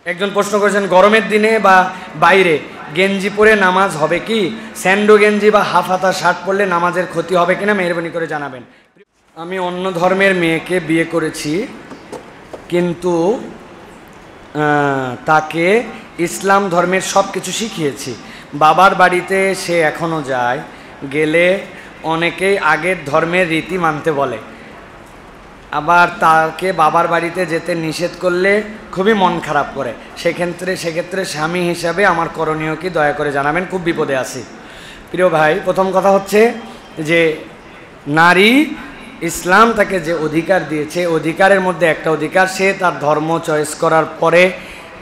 একজন প্রশ্ন করেছেন, গরমের দিনে বা বাইরে গেঞ্জি পরে নামাজ হবে কি? স্যান্ডো গেঞ্জি বা হাফ হাতা শার্ট পরলে নামাজের ক্ষতি হবে কিনা মেহরবানি করে জানাবেন। আমি অন্য ধর্মের মেয়েকে বিয়ে করেছি, কিন্তু তাকে ইসলাম ধর্মের সব কিছু শিখিয়েছি। বাবার বাড়িতে সে এখনও যায়, গেলে অনেকেই আগের ধর্মের রীতি মানতে বলে, আবার তাকে বাবার বাড়িতে যেতে নিষেধ করলে খুবই মন খারাপ করে। সেক্ষেত্রে স্বামী হিসাবে আমার করণীয় কি দয়া করে জানাবেন, খুব বিপদে আছি। প্রিয় ভাই, প্রথম কথা হচ্ছে যে নারী ইসলাম তাকে যে অধিকার দিয়েছে, অধিকারের মধ্যে একটা অধিকার, সে তার ধর্ম চয়েস করার পরে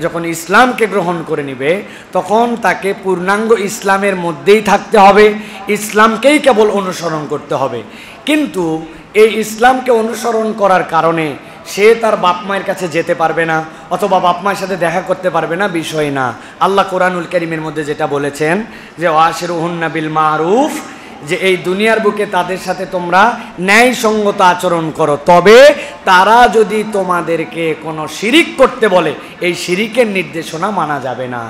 যখন ইসলামকে গ্রহণ করে নেবে তখন তাকে পূর্ণাঙ্গ ইসলামের মধ্যেই থাকতে হবে, ইসলামকেই কেবল অনুসরণ করতে হবে। কিন্তু এই ইসলামকে অনুসরণ করার কারণে সে তার বাপ মায়ের কাছে যেতে পারবে না অথবা বাপ মায়ের সাথে দেখা করতে পারবে না, বিষয় না। আল্লাহ কোরআনুল কারীমের মধ্যে যেটা বলেছেন যে ওয়াশিরুহুন্না বিল মারুফ, যে এই দুনিয়ার বুকে তাদের সাথে তোমরা ন্যায়সঙ্গত আচরণ করো, তবে তারা যদি তোমাদেরকে কোনো শিরিক করতে বলে এই শিরিকের নির্দেশনা মানা যাবে না।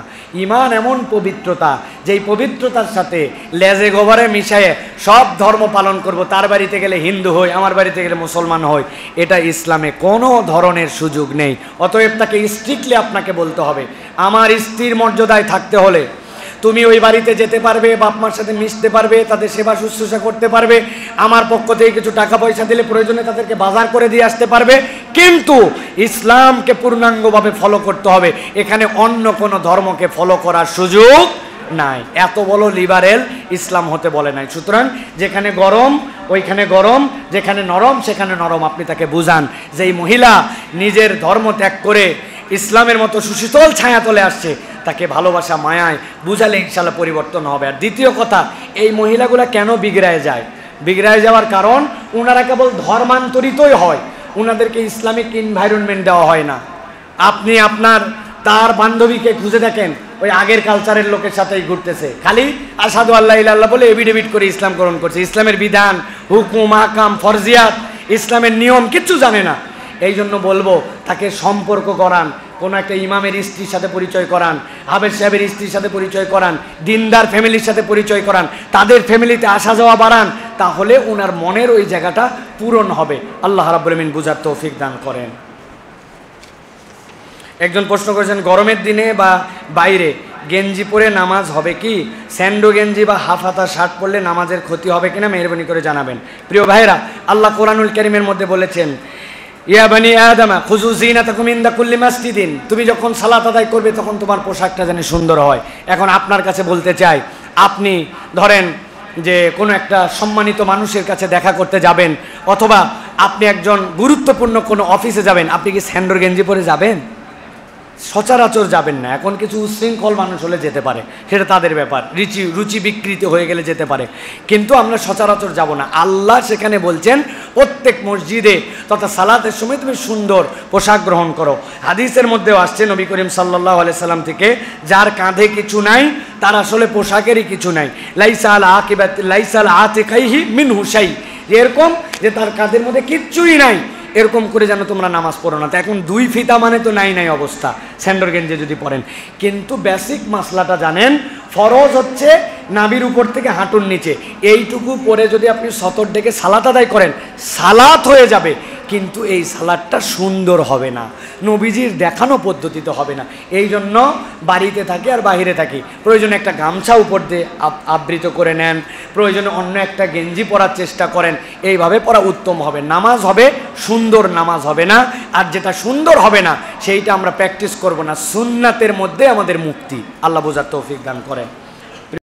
ঈমান এমন পবিত্রতা, যেই পবিত্রতার সাথে লেজে গোবরে মিশায়ে সব ধর্ম পালন করব, তার বাড়িতে গেলে হিন্দু হই, আমার বাড়িতে গেলে মুসলমান হই, এটা ইসলামে কোনো ধরনের সুযোগ নেই। অতএব তাকে স্ট্রিক্টলি আপনাকে বলতে হবে, আমার স্ত্রীর মর্যাদায় থাকতে হলে তুমি ওই বাড়িতে যেতে পারবে, বাপ মার সাথে মিশতে পারবে, তাদের সেবা শুশ্রূষা করতে পারবে, আমার পক্ষ থেকে কিছু টাকা পয়সা দিলে প্রয়োজনে তাদেরকে বাজার করে দিয়ে আসতে পারবে, কিন্তু ইসলামকে পূর্ণাঙ্গভাবে ফলো করতে হবে। এখানে অন্য কোনো ধর্মকে ফলো করার সুযোগ নাই। এত বড় লিবারেল ইসলাম হতে বলে নাই। সুতরাং যেখানে গরম ওইখানে গরম, যেখানে নরম সেখানে নরম। আপনি তাকে বুঝান যে এই মহিলা নিজের ধর্ম ত্যাগ করে ইসলামের মতো সুশীতল ছায়া তলে আসছে, তাকে ভালোবাসা মায়ায় বুঝালে ইনশাল্লাহ পরিবর্তন হবে। আর দ্বিতীয় কথা, এই মহিলাগুলা কেন বিগড়ায় যায়? বিগড়ায় যাওয়ার কারণ ওনারা কেবল ধর্মান্তরিতই হয়, ওনাদেরকে ইসলামিক এনভায়রনমেন্ট দেওয়া হয় না। আপনি তার বান্ধবীকে খুঁজে দেখেন, ওই আগের কালচারের লোকের সাথেই ঘুরতেছে, খালি আশহাদু আল্লাহ ইল্লাল্লাহ বলে এভিডেভিট করে ইসলাম গ্রহণ করছে, ইসলামের বিধান, হুকুম, আহকাম, ফরজিয়াত, ইসলামের নিয়ম কিচ্ছু জানে না। এই জন্য বলবো তাকে সম্পর্ক করান, কোনো একটা ইমামের স্ত্রীর সাথে পরিচয় করান, হাবের সাহেবের স্ত্রীর সাথে পরিচয় করান, দিনদার ফ্যামিলির সাথে পরিচয় করান, তাদের ফ্যামিলিতে আসা যাওয়া বাড়ান, তাহলে ওনার মনের ওই জায়গাটা পূরণ হবে। আল্লাহ রাব্বুল আমিন বুঝার তৌফিক দান করেন। একজন প্রশ্ন করেছেন, গরমের দিনে বা বাইরে গেঞ্জি পরে নামাজ হবে কি? স্যান্ডো গেঞ্জি বা হাফ হাতা শার্ট পরলে নামাজের ক্ষতি হবে কিনা মেহরবানি করে জানাবেন। প্রিয় ভাইরা, আল্লাহ কোরআনুল কারীমের মধ্যে বলেছেন, ইয়া বানি আদম খুযু যিনাতাকুম ইনদা কুল্লি মাসজিদিন, তুমি যখন সালাত আদায় করবে তখন তোমার পোশাকটা যেন সুন্দর হয়। এখন আপনার কাছে বলতে চাই, আপনি ধরেন যে কোনো একটা সম্মানিত মানুষের কাছে দেখা করতে যাবেন, অথবা আপনি একজন গুরুত্বপূর্ণ কোনো অফিসে যাবেন, আপনি কি স্যান্ডোর গেঞ্জি পরে যাবেন? সচরাচর যাবেন না। এখন কিছু উচ্ছৃঙ্খল মানুষ হলে যেতে পারে, সেটা তাদের ব্যাপার, রুচি বিকৃত হয়ে গেলে যেতে পারে, কিন্তু আমরা সচরাচর যাব না। আল্লাহ সেখানে বলছেন প্রত্যেক মসজিদে তথা সালাতের সময় তুমি সুন্দর পোশাক গ্রহণ করো। হাদিসের মধ্যেও আসছে নবী করিম সাল্লাল্লাহু আলাইহি সাল্লাম থেকে, যার কাঁধে কিছু নাই তার আসলে পোশাকেরই কিছু নাই। লাইসাল আতিকাইহি মিনহু শাই, এরকম যে তার কাঁধের মধ্যে কিচ্ছুই নাই, এরকম করে যেন তোমরা নামাজ পড়ো না। তো এখন দুই ফিতা মানে তো নাই অবস্থা স্যান্ডোর গেঞ্জি যদি পড়েন। কিন্তু বেসিক মাসলাটা জানেন, ফরজ হচ্ছে নাভির উপর থেকে হাঁটুর নিচে, এইটুকু পরে যদি আপনি সতর ডেকে সালাত আদায় করেন, সালাত হয়ে যাবে, কিন্তু এই সালাদটা সুন্দর হবে না, নবীজির দেখানো পদ্ধতিতে হবে না। এই জন্য বাড়িতে থাকি আর বাহিরে থাকি, প্রয়োজনে একটা গামছা উপর দিয়ে আবৃত করে নেন, প্রয়োজনে অন্য একটা গেঞ্জি পরার চেষ্টা করেন, এইভাবে পরা উত্তম হবে। নামাজ হবে সুন্দর, নামাজ হবে না। আর যেটা সুন্দর হবে না সেইটা আমরা প্র্যাকটিস করব না। সুন্নাতের মধ্যে আমাদের মুক্তি। আল্লাহ বোঝার তৌফিক দান করেন।